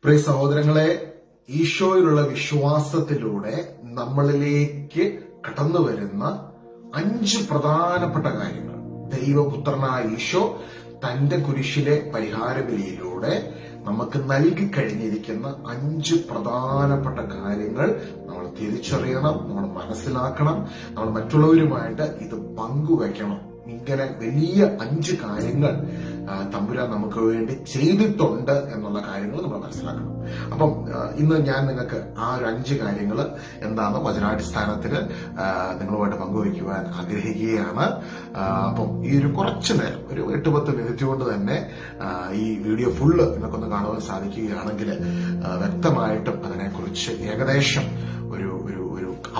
പ്രിയ സഹോദരങ്ങളെ, ഈശോയിലുള്ള വിശ്വാസത്തിലൂടെ നമ്മളിലേക്ക് കടന്നു വരുന്ന 5 പ്രധാനപ്പെട്ട കാര്യങ്ങൾ ദൈവപുത്രനായ ഈശോ തന്റെ കുരിശിലെ പരിഹാരബലിയിലൂടെ നമുക്ക് നൽകി കഴിഞ്ഞിരിക്കുന്ന 5 പ്രധാനപ്പെട്ട കാര്യങ്ങൾ നമ്മൾ തിരിച്ചറിയണം, നമ്മൾ മനസ്സിലാക്കണം, നമ്മൾ മറ്റുള്ളവരുമായിട്ട് ഇത് പങ്കുവയ്ക്കണം. ഇങ്ങനെ വലിയ 5 കാര്യങ്ങൾ തമ്പുരാൻ നമുക്ക് വേണ്ടി ചെയ്തിട്ടുണ്ട് എന്നുള്ള കാര്യങ്ങൾ നമ്മൾ മനസ്സിലാക്കണം. അപ്പം ഇന്ന് ഞാൻ നിങ്ങൾക്ക് ആ ഒരു 5 കാര്യങ്ങൾ എന്താണ് വചനാടിസ്ഥാനത്തിന് നിങ്ങളുമായിട്ട് പങ്കുവയ്ക്കുവാൻ ആഗ്രഹിക്കുകയാണ്. അപ്പം ഈ ഒരു കുറച്ചു നേരം, ഒരു 8-10 മിനിറ്റ് കൊണ്ട് തന്നെ ഈ വീഡിയോ ഫുള്ള് നിങ്ങൾക്കൊന്ന് കാണുവാൻ സാധിക്കുകയാണെങ്കിൽ വ്യക്തമായിട്ടും അതിനെക്കുറിച്ച് ഏകദേശം ഒരു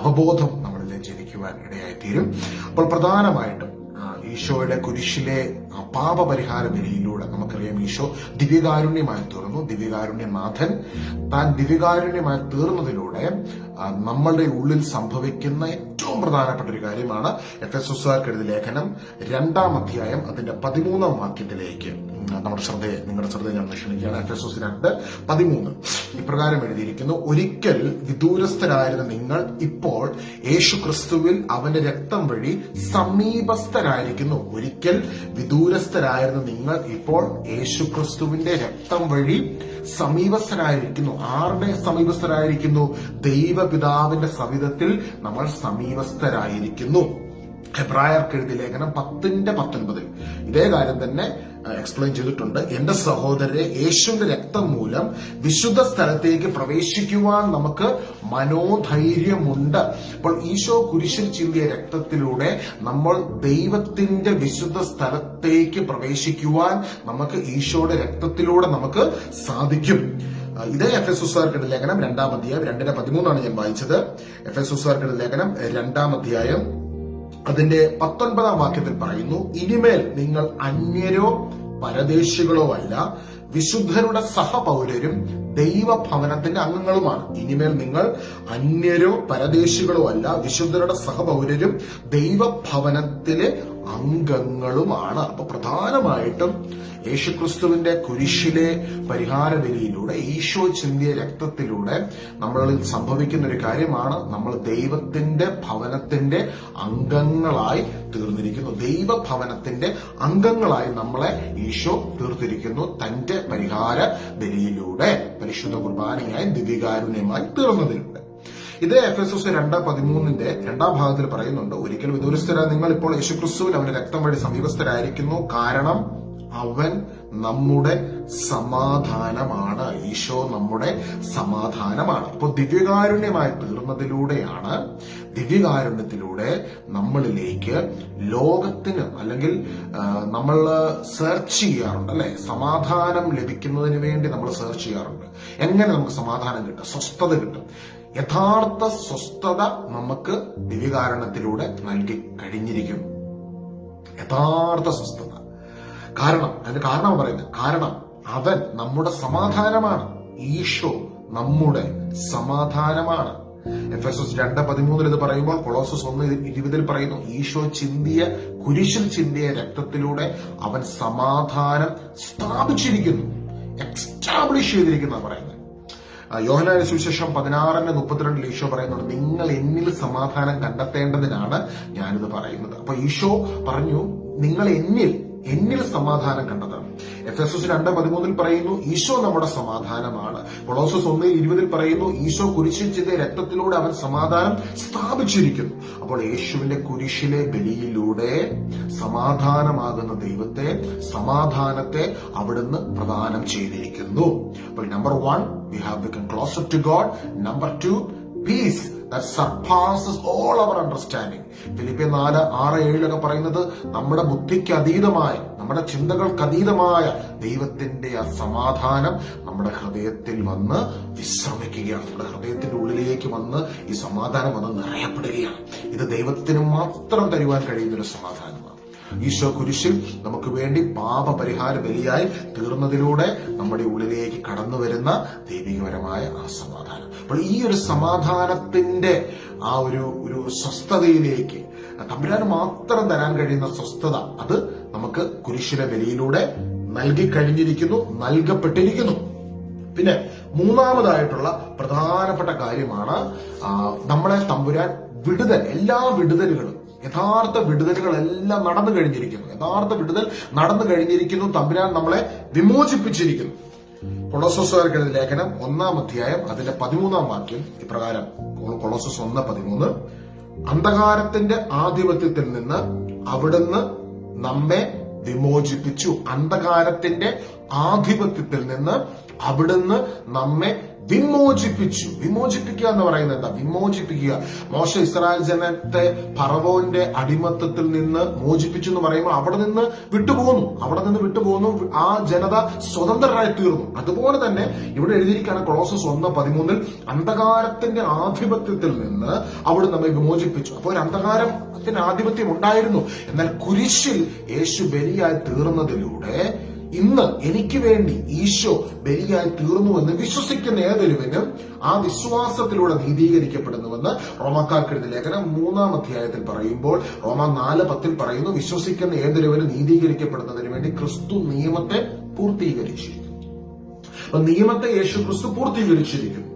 അവബോധം നമ്മളിൽ ജനിക്കുവാൻ ഇടയായിത്തീരും. അപ്പോൾ പ്രധാനമായിട്ടും ഈശോയുടെ കുരിശിലെ പാപപരിഹാര ബലിയിലൂടെ നമുക്കറിയാം ഈശോ ദിവ്യകാരുണ്യമായി തീർന്നു. ദിവ്യകാരുണ്യനാഥൻ താൻ ദിവ്യകാരുണ്യമായി തീർന്നതിലൂടെ നമ്മളുടെ ഉള്ളിൽ സംഭവിക്കുന്ന ഏറ്റവും പ്രധാനപ്പെട്ട ഒരു കാര്യമാണ് എഫെസോസുകാർക്ക് എഴുതിയ ലേഖനം 2-ാം അധ്യായം അതിന്റെ 13-ാം വാക്യത്തിലേക്ക് നിങ്ങളുടെ ശ്രദ്ധയെ ഞാൻ ക്ഷണിക്കുകയാണ്. എഫെസോസ് 2:13 ഇപ്രകാരം എഴുതിയിരിക്കുന്നു: ഒരിക്കൽ വിദൂരസ്ഥരായിരുന്ന നിങ്ങൾ ഇപ്പോൾ യേശുക്രിസ്തുവിൽ അവന്റെ രക്തം വഴി സമീപസ്ഥരായിരിക്കുന്നു. ഒരിക്കൽ വിദൂരസ്ഥരായിരുന്ന നിങ്ങൾ ഇപ്പോൾ യേശുക്രിസ്തുവിന്റെ രക്തം വഴി സമീപസ്ഥരായിരിക്കുന്നു. ആരുടെ സമീപസ്ഥരായിരിക്കുന്നു? ദൈവപിതാവിന്റെ സവിധത്തിൽ നമ്മൾ സമീപസ്ഥരായിരിക്കുന്നു. ഹെബ്രായർക്ക് എഴുതിയ ലേഖനം 10:19 ഇതേ കാര്യം തന്നെ എക്സ്പ്ലെയിൻ ചെയ്തിട്ടുണ്ട്. എന്റെ സഹോദരരെ, യേശുവിന്റെ രക്തം മൂലം വിശുദ്ധ സ്ഥലത്തേക്ക് പ്രവേശിക്കുവാൻ നമുക്ക് മനോധൈര്യമുണ്ട്. അപ്പോൾ ഈശോ കുരിശിൽ ചിന്തിയ രക്തത്തിലൂടെ നമ്മൾ ദൈവത്തിന്റെ വിശുദ്ധ സ്ഥലത്തേക്ക് പ്രവേശിക്കുവാൻ നമുക്ക് ഈശോയുടെ രക്തത്തിലൂടെ നമുക്ക് സാധിക്കും. ഇതേ എഫെസോസുകാർക്ക് ലേഖനം 2-ാം അധ്യായം 2:13 ഞാൻ വായിച്ചത്. എഫെസോസുകാർക്ക് ലേഖനം 2-ാം അധ്യായം അതിന്റെ 19-ാം വാക്യത്തിൽ പറയുന്നു: ഇനിമേൽ നിങ്ങൾ അന്യരോ പരദേശികളോ അല്ല, വിശുദ്ധരുടെ സഹപൗരരും ദൈവഭവനത്തിന്റെ അംഗങ്ങളുമാണ്. ഇനിമേൽ നിങ്ങൾ അന്യരോ പരദേശികളോ അല്ല, വിശുദ്ധരുടെ സഹപൗരരും ദൈവഭവനത്തിലെ അംഗങ്ങളുമാണ്. അപ്പൊ പ്രധാനമായിട്ടും യേശുക്രിസ്തുവിന്റെ കുരിശിലെ പരിഹാര ബലിയിലൂടെ, ഈശോ ചിന്തിയ രക്തത്തിലൂടെ നമ്മളിൽ സംഭവിക്കുന്ന ഒരു കാര്യമാണ്, നമ്മൾ ദൈവത്തിന്റെ ഭവനത്തിന്റെ അംഗങ്ങളായി തീർന്നിരിക്കുന്നു. ദൈവഭവനത്തിന്റെ അംഗങ്ങളായി നമ്മളെ ഈശോ തീർത്തിരിക്കുന്നു തന്റെ പരിഹാര ബലിയിലൂടെ, പരിശുദ്ധ കുർബാനയായി ദിവ്യകാരുണ്യമായി തീർന്നതിലൂടെ. ഇത് എഫെസോസ് 2:13 2-ാം ഭാഗത്തിൽ പറയുന്നുണ്ട്: ഒരിക്കൽ വിദൂരസ്ഥരായ നിങ്ങൾ ഇപ്പോൾ യേശുക്രിസ്തുവിൽ അവന്റെ രക്തം വഴി സമീപസ്ഥരായിരിക്കുന്നു, കാരണം അവൻ നമ്മുടെ സമാധാനമാണ്. ഈശോ നമ്മുടെ സമാധാനമാണ്. അപ്പോൾ ദിവ്യകാരുണ്യമായി തീർന്നതിലൂടെയാണ്, ദിവ്യകാരുണ്യത്തിലൂടെ നമ്മളിലേക്ക് ലോകത്തിന്, അല്ലെങ്കിൽ നമ്മൾ സെർച്ച് ചെയ്യാറുണ്ട് അല്ലെ, സമാധാനം ലഭിക്കുന്നതിന് വേണ്ടി നമ്മൾ സെർച്ച് ചെയ്യാറുണ്ട്. എങ്ങനെ നമുക്ക് സമാധാനം കിട്ടും, സ്വസ്ഥത കിട്ടും? യഥാർത്ഥ സ്വസ്ഥത നമുക്ക് ദിവ്യകാരുണ്യത്തിലൂടെ നൽകി കഴിഞ്ഞിരിക്കും. യഥാർത്ഥ സ്വസ്ഥത. അതിന്റെ കാരണം പറയുന്നത്, കാരണം അവൻ നമ്മുടെ സമാധാനമാണ്. ഈശോ നമ്മുടെ സമാധാനമാണ്. എഫെസോസ് 2:13 ഇത് പറയുമ്പോൾ കൊളോസസ് 1:20 പറയുന്നു: ഈശോ കുരിശിൽ ചിന്തിയ രക്തത്തിലൂടെ അവൻ സമാധാനം സ്ഥാപിച്ചിരിക്കുന്നു, എക്സ്റ്റാബ്ലിഷ് ചെയ്തിരിക്കുന്ന പറയുന്നത്. യോഹന്നാന്റെ സുവിശേഷം 16:32 ഈശോ പറയുന്നുണ്ട്: നിങ്ങൾ എന്നിൽ സമാധാനം കണ്ടെത്തേണ്ടതിനാണ് ഞാനിത് പറയുന്നത്. അപ്പൊ ഈശോ പറഞ്ഞു, നിങ്ങൾ എന്നിൽ സമാധാനം കണ്ടെത്തണം. എഫെസോസ് 2:13 പറയുന്നു ഈശോ നമ്മുടെ സമാധാനമാണ്. കൊളോസസ് 1:20 പറയുന്നു ഈശോ കുരിശിൽ ചെയ്ത രക്തത്തിലൂടെ അവൻ സമാധാനം സ്ഥാപിച്ചിരിക്കുന്നു. അപ്പോൾ യേശുവിന്റെ കുരിശിലെ ബലിയിലൂടെ സമാധാനമാകുന്ന ദൈവത്തെ, സമാധാനത്തെ അവിടുന്ന് പ്രദാനം ചെയ്തിരിക്കുന്നു. അപ്പോൾ number 1, we have become closer to God. Number 2, peace that surpasses all our understanding. ഫിലിപ്പിയർ 4:6-7 പറയുന്നത് നമ്മുടെ ബുദ്ധിക്ക് അതീതമായ, നമ്മുടെ ചിന്തകൾക്ക് അതീതമായ ദൈവത്തിന്റെ ആ സമാധാനം നമ്മുടെ ഹൃദയത്തിൽ വന്ന് വിശ്രമിക്കുകയാണ്. നമ്മുടെ ഹൃദയത്തിന്റെ ഉള്ളിലേക്ക് വന്ന് ഈ സമാധാനം വന്ന് നിറയപ്പെടുകയാണ്. ഇത് ദൈവത്തിന് മാത്രം തരുവാൻ കഴിയുന്നൊരു സമാധാനമാണ്. ഈശോ കുരിശിൽ നമുക്ക് വേണ്ടി പാപപരിഹാര ബലിയായി തീർന്നതിലൂടെ നമ്മുടെ ഉള്ളിലേക്ക് കടന്നു വരുന്ന ദൈവികപരമായ ആ സമാധാനം. അപ്പോൾ ഈ ഒരു സമാധാനത്തിന്റെ ആ ഒരു സ്വസ്ഥതയിലേക്ക് തമ്പുരാന് മാത്രം തരാൻ കഴിയുന്ന സ്വസ്ഥത, അത് നമുക്ക് കുരിശിലെ ബലിയിലൂടെ നൽകി കഴിഞ്ഞിരിക്കുന്നു, നൽകപ്പെട്ടിരിക്കുന്നു. പിന്നെ മൂന്നാമതായിട്ടുള്ള പ്രധാനപ്പെട്ട കാര്യമാണ് നമ്മളെ തമ്പുരാൻ എല്ലാ വിടുതലുകളും, യഥാർത്ഥ വിടുതലുകളെല്ലാം നടന്നു കഴിഞ്ഞിരിക്കുന്നു. തമ്പുരാൻ നമ്മളെ വിമോചിപ്പിച്ചിരിക്കുന്നു. കൊളോസ്സോസുകാർക്കെഴുതിയ ലേഖനം 1-ാം അധ്യായം അതിന്റെ 13-ാം വാക്യം ഇപ്രകാരം, കൊളോസ്സോസ് 1:13, അന്ധകാരത്തിന്റെ ആധിപത്യത്തിൽ നിന്ന് അവിടുന്ന് നമ്മെ വിമോചിപ്പിച്ചു. അന്ധകാരത്തിന്റെ ആധിപത്യത്തിൽ നിന്ന് അവിടുന്ന് നമ്മെ വിമോചിപ്പിച്ചു. വിമോചിപ്പിക്കുക എന്ന് പറയുന്നത് എന്താ? വിമോചിപ്പിക്കുക. മോശ ഇസ്രായേൽ ജനത്തെ ഫറവോന്റെ അടിമത്തത്തിൽ നിന്ന് മോചിപ്പിച്ചു എന്ന് പറയുമ്പോൾ അവിടെ നിന്ന് വിട്ടുപോകുന്നു. ആ ജനത സ്വതന്ത്രരായി തീർന്നു. അതുപോലെ തന്നെ ഇവിടെ എഴുതിയിരിക്കുകയാണ് കൊളോസസ് 1:13, അന്ധകാരത്തിന്റെ ആധിപത്യത്തിൽ നിന്ന് അവിടെ നമ്മെ വിമോചിപ്പിച്ചു. അപ്പോൾ ഒരു അന്ധകാരത്തിന്റെ ആധിപത്യം ഉണ്ടായിരുന്നു. എന്നാൽ കുരിശിൽ യേശു ബലിയായി തീർന്നതിലൂടെ ഇന്ന് എനിക്ക് വേണ്ടി ഈശോ ബലിയായി തീർന്നുവെന്ന് വിശ്വസിക്കുന്ന ഏതൊരുവനും ആ വിശ്വാസത്തിലൂടെ നീതീകരിക്കപ്പെടുന്നുവെന്ന് റോമാക്കാർക്കെഴുതിയ ലേഖനം 3-ാം അധ്യായത്തിൽ പറയുമ്പോൾ, റോമ 4:10 പറയുന്നു, വിശ്വസിക്കുന്ന ഏതൊരുവനും നീതീകരിക്കപ്പെടുന്നതിന് വേണ്ടി ക്രിസ്തു നിയമത്തെ പൂർത്തീകരിച്ചിരിക്കുന്നു. അപ്പൊ നിയമത്തെ യേശു ക്രിസ്തു പൂർത്തീകരിച്ചിരിക്കുന്നു.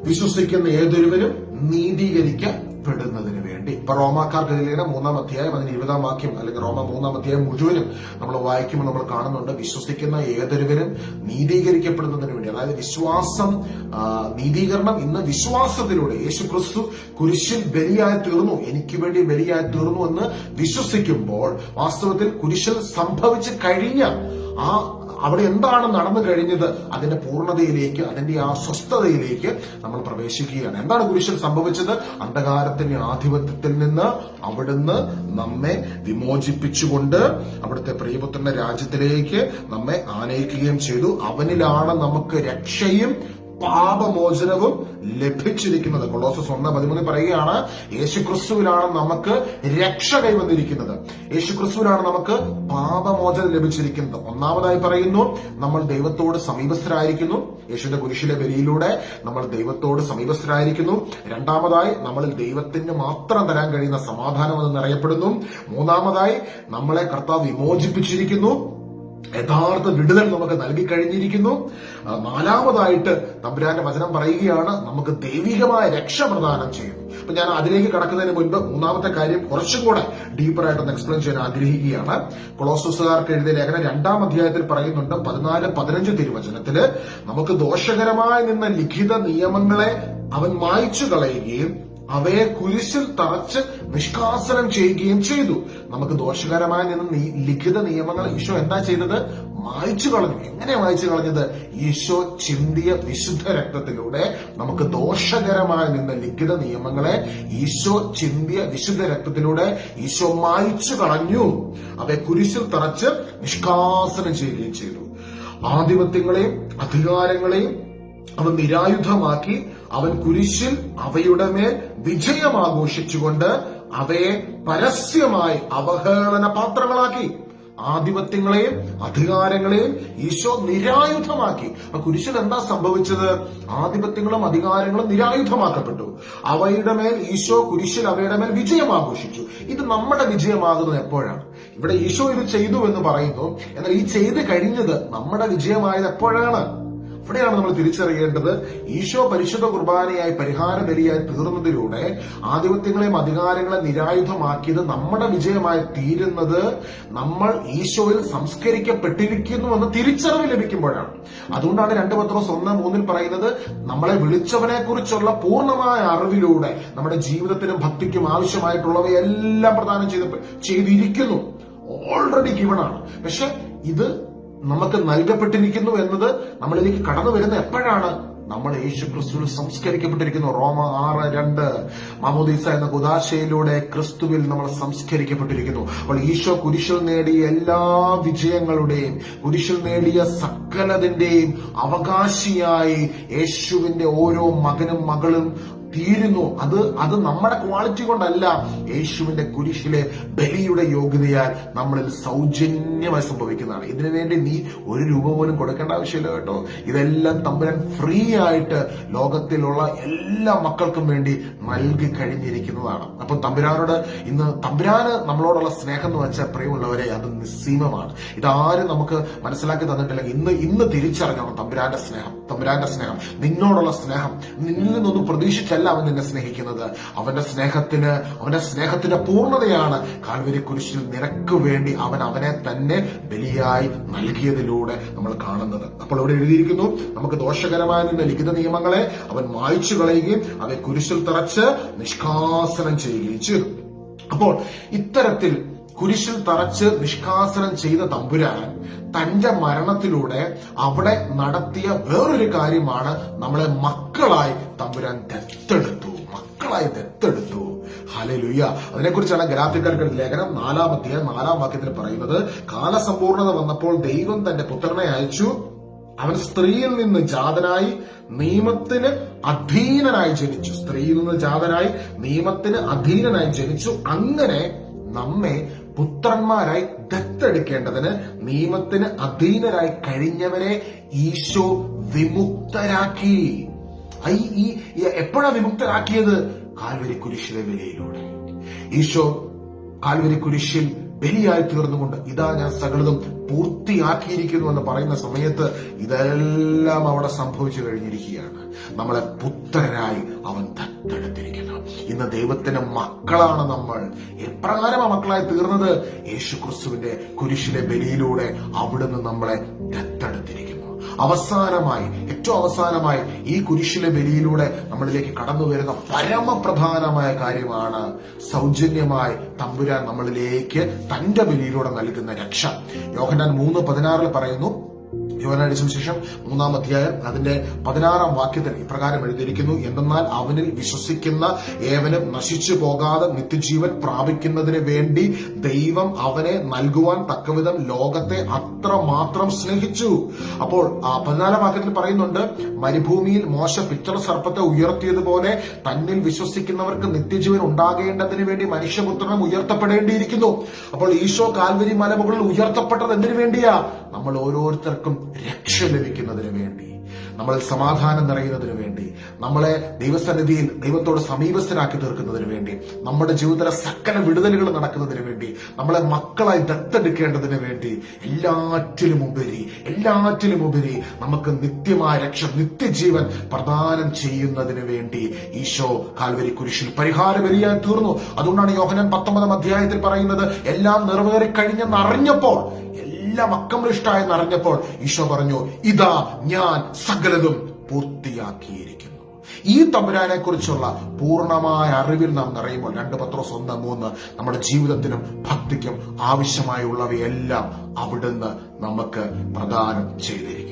വിശ്വസിക്കുന്ന ഏതൊരുവനും നീതീകരിക്കപ്പെടുന്നതിന് വേണ്ടി. ഇപ്പൊ റോമാക്കാർക്ക് ലേഖനം 3-ാം അധ്യായം അതിന് 20-ാം വാക്യം, അല്ലെങ്കിൽ റോമ 3-ാം അധ്യായം മുഴുവനും നമ്മൾ വായിക്കുമ്പോൾ നമ്മൾ കാണുന്നുണ്ട്, വിശ്വസിക്കുന്ന ഏതൊരുവരും നീതീകരിക്കപ്പെടുന്നതിന് വേണ്ടി. അതായത് വിശ്വാസം, നീതീകരണം ഇന്ന് വിശ്വാസത്തിലൂടെ യേശു ക്രിസ്തു കുരിശിൽ ബലിയായി തീർന്നു, എനിക്ക് വേണ്ടി ബലിയായി തീർന്നു എന്ന് വിശ്വസിക്കുമ്പോൾ വാസ്തവത്തിൽ കുരിശിൽ സംഭവിച്ചു കഴിഞ്ഞ അവിടെ എന്താണ് നടന്നു കഴിഞ്ഞത് അതിന്റെ പൂർണ്ണതയിലേക്ക്, അതിന്റെ ആ സ്വസ്ഥതയിലേക്ക് നമ്മൾ പ്രവേശിക്കുകയാണ്. എന്താണ് കുരിശിൽ സംഭവിച്ചത്? അന്ധകാരത്തിന്റെ ആധിപത്യത്തിൽ നിന്ന് അവിടുന്ന് നമ്മെ വിമോചിപ്പിച്ചുകൊണ്ട് അവിടുത്തെ പ്രിയപുത്രന്റെ രാജ്യത്തിലേക്ക് നമ്മെ ആനയിക്കുകയും ചെയ്തു. അവനിലാണ് നമുക്ക് രക്ഷയും പാപമോചനവും ലഭിച്ചിരിക്കുന്നത്. കൊളോസസ് 1:13 പറയുകയാണ്, യേശുക്രിസ്തുവിലാണ് നമുക്ക് രക്ഷ കൈവന്നിരിക്കുന്നത്, യേശുക്രിസ്തുവിലാണ് നമുക്ക് പാപമോചനം ലഭിച്ചിരിക്കുന്നത്. ഒന്നാമതായി പറയുന്നു, നമ്മൾ ദൈവത്തോട് സമീപസ്ഥരായിരിക്കുന്നു. യേശുവിന്റെ കുരിശിലെ ബലിയിലൂടെ നമ്മൾ ദൈവത്തോട് സമീപസ്ഥരായിരിക്കുന്നു. രണ്ടാമതായി നമ്മളിൽ ദൈവത്തിന് മാത്രം തരാൻ കഴിയുന്ന സമാധാനം എന്ന് നിറയപ്പെടുന്നു. മൂന്നാമതായി നമ്മളെ കർത്താവ് വിമോചിപ്പിച്ചിരിക്കുന്നു, യഥാർത്ഥ വിടുതൽ നമുക്ക് നൽകി കഴിഞ്ഞിരിക്കുന്നു. നാലാമതായിട്ട് തമ്പുരാന്റെ വചനം പറയുകയാണ്, നമുക്ക് ദൈവികമായ രക്ഷ പ്രദാനം ചെയ്യുന്നു. അപ്പൊ ഞാൻ അതിലേക്ക് കടക്കുന്നതിന് മുൻപ് മൂന്നാമത്തെ കാര്യം കുറച്ചും കൂടെ ഡീപ്പറായിട്ടൊന്ന് എക്സ്പ്ലെയിൻ ചെയ്യാൻ ആഗ്രഹിക്കുകയാണ്. കൊളോസ്സോസുകാർക്ക് എഴുതിയ ലേഖനം 2-ാം അധ്യായത്തിൽ പറയുന്നുണ്ട്, 14-15 തിരുവചനത്തില്, നമുക്ക് ദോഷകരമായി നിന്ന ലിഖിത നിയമങ്ങളെ അവൻ മായ്ച്ചു കളയുകയും അവയെ കുരിശിൽ തറച്ച് നിഷ്കാസനം ചെയ്യുകയും ചെയ്തു. നമുക്ക് ദോഷകരമായി നിന്ന് ലിഖിത നിയമങ്ങൾ ഈശോ എന്താ ചെയ്തത്? മായ്ച്ചു കളഞ്ഞു. എങ്ങനെ മായ്ച്ചു കളഞ്ഞത്? ഈശോ ചിന്തിയ വിശുദ്ധ രക്തത്തിലൂടെ നമുക്ക് ദോഷകരമായി നിന്ന ലിഖിത നിയമങ്ങളെ ഈശോ ചിന്തിയ വിശുദ്ധ രക്തത്തിലൂടെ ഈശോ മായ്ച്ചു കളഞ്ഞു. അവയെ കുരിശിൽ തറച്ച് നിഷ്കാസനം ചെയ്യുകയും ചെയ്തു. ആധിപത്യങ്ങളെയും അധികാരങ്ങളെയും അവൻ നിരായുധമാക്കി അവൻ കുരിശിൽ അവയുടെ മേൽ വിജയം ആഘോഷിച്ചുകൊണ്ട് അവയെ പരസ്യമായി അവഹേളന പാത്രങ്ങളാക്കി. ആധിപത്യങ്ങളെയും അധികാരങ്ങളെയും ഈശോ നിരായുധമാക്കി. കുരിശിൽ എന്താ സംഭവിച്ചത്? ആധിപത്യങ്ങളും അധികാരങ്ങളും നിരായുധമാക്കപ്പെട്ടു. അവയുടെ മേൽ ഈശോ കുരിശിൽ അവയുടെ മേൽ വിജയം ആഘോഷിച്ചു. ഇത് നമ്മുടെ വിജയമാകുന്നത് എപ്പോഴാണ്? ഇവിടെ ഈശോ ഇത് ചെയ്തു എന്ന് പറയുന്നു, എന്നാൽ ഈ ചെയ്ത് കഴിഞ്ഞത് നമ്മുടെ വിജയമായത് എപ്പോഴാണ്? ഇവിടെയാണ് നമ്മൾ തിരിച്ചറിയേണ്ടത്. ഈശോ പരിശുദ്ധ കുർബാനയായി പരിഹാര ബലിയായി തീർന്നതിലൂടെ ആധിപത്യങ്ങളെയും അധികാരങ്ങളെയും നിരായുധമാക്കിയത് നമ്മുടെ വിജയമായി തീരുന്നത് നമ്മൾ ഈശോയിൽ സംസ്കരിക്കപ്പെട്ടിരിക്കുന്നുവെന്ന് തിരിച്ചറിവ് ലഭിക്കുമ്പോഴാണ്. അതുകൊണ്ടാണ് 2 പത്രോസ് 1:3 പറയുന്നത്, നമ്മളെ വിളിച്ചവനെ കുറിച്ചുള്ള പൂർണ്ണമായ അറിവിലൂടെ നമ്മുടെ ജീവിതത്തിനും ഭക്തിക്കും ആവശ്യമായിട്ടുള്ളവയെല്ലാം പ്രദാനം ചെയ്തിരിക്കുന്നു. ഓൾറെഡി ഗിവൺ ആണ്. പക്ഷെ ഇത് നമുക്ക് നൽകപ്പെട്ടിരിക്കുന്നു എന്നത് നമ്മളിലേക്ക് കടന്നു വരുന്ന എപ്പോഴാണ്? നമ്മൾ യേശു ക്രിസ്തുവിൽ സംസ്കരിക്കപ്പെട്ടിരിക്കുന്നു. റോമ 6:2 മാമോദീസ എന്ന കുദാശയിലൂടെ ക്രിസ്തുവിൽ നമ്മൾ സംസ്കരിക്കപ്പെട്ടിരിക്കുന്നു. അപ്പോൾ ഈശോ കുരിശിൽ നേടിയ എല്ലാ വിജയങ്ങളുടെയും കുരിശിൽ നേടിയ സകലതിന്റെയും അവകാശിയായി യേശുവിന്റെ ഓരോ മകനും മകളും തീരുന്നു. അത് നമ്മുടെ ക്വാളിറ്റി കൊണ്ടല്ല, യേശുവിന്റെ കുരിശിലെ ബലിയുടെ യോഗ്യതയാൽ നമ്മളിൽ സൗജന്യമായി സംഭവിക്കുന്നതാണ്. ഇതിനു വേണ്ടി നീ ഒരു രൂപ പോലും കൊടുക്കേണ്ട ആവശ്യമില്ല കേട്ടോ. ഇതെല്ലാം തമ്പുരാൻ ഫ്രീ ആയിട്ട് ലോകത്തിലുള്ള എല്ലാ മക്കൾക്കും വേണ്ടി നൽകി കഴിഞ്ഞിരിക്കുന്നതാണ്. അപ്പൊ തമ്പുരാനോട് ഇന്ന് തമ്പുരാന് നമ്മളോടുള്ള സ്നേഹം എന്ന് വെച്ചാൽ, പ്രിയമുള്ളവരെ, അത് നിസ്സീമമാണ്. ഇതാരും നമുക്ക് മനസ്സിലാക്കി തന്നിട്ടില്ലെങ്കിൽ ഇന്ന് തിരിച്ചറിഞ്ഞണം തമ്പുരാന്റെ സ്നേഹം, നിന്നോടുള്ള സ്നേഹം. നിന്നിൽ നിന്നൊന്നും പ്രതീക്ഷിച്ചല്ല അവൻ നിന്നെ സ്നേഹിക്കുന്നത്. അവന്റെ സ്നേഹത്തിന്റെ പൂർണ്ണതയാണ് കാൽവരി കുരിശിൽ നിനക്ക് വേണ്ടി അവനെ തന്നെ ബലിയായി നൽകിയതിലൂടെ നമ്മൾ കാണുന്നത്. അപ്പോൾ ഇവിടെ എഴുതിയിരിക്കുന്നു, നമുക്ക് ദോഷകരമായ നിന്ന ലിഖിത നിയമങ്ങളെ അവൻ മായ്ച്ചു കളയുകയും അവയെ കുരിശിൽ തറച്ച് നിഷ്കാസനം ചെയ്യുകയും ചെയ്തു. അപ്പോൾ ഇത്തരത്തിൽ കുരിശിൽ തറച്ച് നിഷ്കാസനം ചെയ്ത തമ്പുരാൻ തന്റെ മരണത്തിലൂടെ അവിടെ നടത്തിയ വേറൊരു കാര്യമാണ്, നമ്മളെ മക്കളായി തമ്പുരാൻ ദത്തെടുത്തു. ഹല്ലേലൂയ. അതിനെക്കുറിച്ചാണ് ഗലാത്യക്കാർക്ക് ലേഖനം 4-ാം അധ്യായം 4-ാം വാക്യത്തിൽ പറയുന്നത്, കാലസമ്പൂർണത വന്നപ്പോൾ ദൈവം തന്റെ പുത്രനെ അയച്ചു. അവൻ സ്ത്രീയിൽ നിന്ന് ജാതനായി നിയമത്തിന് അധീനനായി ജനിച്ചു. അങ്ങനെ നമ്മെ പുത്രന്മാരായി ദത്തെടുക്കേണ്ടതിന് നിയമത്തിന് അധീനരായി കഴിഞ്ഞവരെ ഈശോ വിമുക്തരാക്കി. എപ്പോഴാ വിമുക്തരാക്കിയത്? കാൽവരി കുരിശിലെ ബലിയിലൂടെ. ഈശോ കാൽവരി കുരിശിൽ ബലിയായി തീർന്നുകൊണ്ട് ഇതാ ഞാൻ സകലതും പൂർത്തിയാക്കിയിരിക്കുന്നു എന്ന് പറയുന്ന സമയത്ത് ഇതെല്ലാം അവിടെ സംഭവിച്ചു കഴിഞ്ഞിരിക്കുകയാണ്. നമ്മളെ പുത്രരായി അവൻ ദത്തെടുത്തിരിക്കുന്നു. ഇന്ന് ദൈവത്തിന്റെ മക്കളാണ് നമ്മൾ. എപ്രകാരം മക്കളായി തീർന്നത്? യേശു ക്രിസ്തുവിന്റെ കുരിശിലെ ബലിയിലൂടെ അവിടുന്ന് നമ്മളെ ദത്തെടുത്തിരിക്കുന്നു. ഏറ്റവും അവസാനമായി ഈ കുരിശിലെ ബലിയിലൂടെ നമ്മളിലേക്ക് കടന്നു വരുന്ന പരമപ്രധാനമായ കാര്യമാണ് സൗജന്യമായി തമ്പുരാൻ നമ്മളിലേക്ക് തന്റെ ബലിയിലൂടെ നൽകുന്ന രക്ഷ. യോഹന്നാൻ 3:16 പറയുന്നു, യോഹന്നാന്റെ സുവിശേഷം 3-ാം അധ്യായം അതിന്റെ 16-ാം വാക്യത്തിൽ ഇപ്രകാരം എഴുതിയിരിക്കുന്നു, എന്തെന്നാൽ അവനിൽ വിശ്വസിക്കുന്ന ഏവനും നശിച്ചു പോകാതെ നിത്യജീവൻ പ്രാപിക്കുന്നതിന് വേണ്ടി ദൈവം അവനെ നൽകുവാൻ തക്കവിധം ലോകത്തെ അത്രമാത്രം സ്നേഹിച്ചു. അപ്പോൾ 14-ാം വാക്യത്തിൽ പറയുന്നുണ്ട്, മരുഭൂമിയിൽ മോശ പിച്ചള സർപ്പത്തെ ഉയർത്തിയതുപോലെ തന്നിൽ വിശ്വസിക്കുന്നവർക്ക് നിത്യജീവൻ ഉണ്ടാകേണ്ടതിന് വേണ്ടി മനുഷ്യപുത്രനും ഉയർത്തപ്പെടേണ്ടിയിരിക്കുന്നു. അപ്പോൾ ഈശോ കാൽവരി മലമുകളിൽ ഉയർത്തപ്പെട്ടത് എന്തിനു വേണ്ടിയാ? നമ്മൾ ഓരോരുത്തർക്കും രക്ഷ ലഭിക്കുന്നതിന് വേണ്ടി, നമ്മൾ സമാധാനം നിറയുന്നതിന് വേണ്ടി, നമ്മളെ ദൈവസന്നിധിയിൽ ദൈവത്തോട് സമീപസ്ഥരാക്കി തീർക്കുന്നതിന് വേണ്ടി, നമ്മുടെ ജീവിതത്തിലെ സകല വിടുതലുകൾ നടക്കുന്നതിന് വേണ്ടി, നമ്മളെ മക്കളായി ദത്തെടുക്കേണ്ടതിന് വേണ്ടി, എല്ലാറ്റിലും ഉപരി നമുക്ക് നിത്യമായ രക്ഷ, നിത്യജീവൻ പ്രദാനം ചെയ്യുന്നതിന് വേണ്ടി ഈശോ കാൽവരി കുരിശിൽ പരിഹാര ബലിയായി തീർന്നു. അതുകൊണ്ടാണ് യോഹന്നാൻ 19-ാം അധ്യായത്തിൽ പറയുന്നത്, എല്ലാം നിറവേറിക്കഴിഞ്ഞെന്നറിഞ്ഞപ്പോൾ, എല്ലാം അക്കംപ്ലിഷ്ടായെന്ന് അറിഞ്ഞപ്പോൾ ഈശോ പറഞ്ഞു, ഇതാ ഞാൻ സകലതും പൂർത്തിയാക്കിയിരിക്കുന്നു. ഈ തമ്പുരാനെ കുറിച്ചുള്ള പൂർണ്ണമായ അറിവിൽ നാം നിറയുമ്പോൾ 2 പത്രോസ് 1:3 നമ്മുടെ ജീവിതത്തിനും ഭക്തിക്കും ആവശ്യമായുള്ളവയെല്ലാം അവിടുന്ന് നമുക്ക് പ്രദാനം ചെയ്തിരിക്കുന്നു.